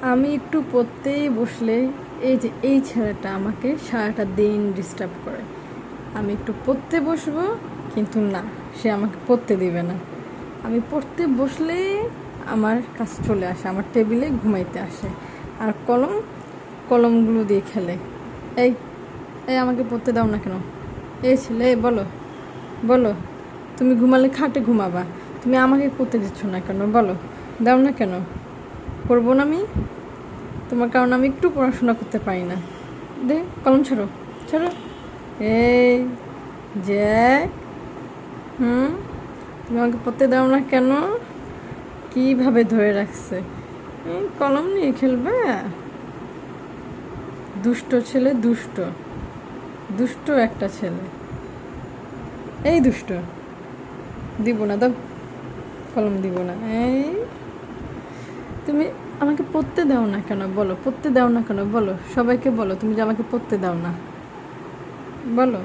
আমি একটু পড়তেই বসলে এই যে এই ছেলেটা আমাকে সারাটা দিন ডিস্টার্ব করে। আমি একটু পড়তে বসবো, কিন্তু না, সে আমাকে পড়তে দিবে না। আমি পড়তে বসলে আমার কাছে চলে আসে, আমার টেবিলে ঘুমাইতে আসে, আর কলমগুলো দিয়ে খেলে। এই এই আমাকে পড়তে দাও না কেন? এই ছেলে, বলো বলো, তুমি ঘুমালে খাটে ঘুমাবা, তুমি আমাকে পড়তে দিচ্ছ না কেন? বলো, দাও না কেন? করবো না আমি তোমার কারণে, আমি একটু পড়াশোনা করতে পারি না। দে কলম, ছাড়ো ছাড়ো। এই জ্যাক, তুমি আমাকে পড়তে দাও না কেন? কীভাবে ধরে রাখছে, কলম নিয়ে খেলবে? দুষ্ট ছেলে, দুষ্ট দুষ্ট একটা ছেলে। এই দুষ্ট, দিব না, দাও কলম, দিব না। এই তুমি আমাকে পড়তে দাও না কেন? বলো, পড়তে দাও না কেন? বলো, সবাইকে বলো তুমি যে আমাকে পড়তে দাও না, বলো।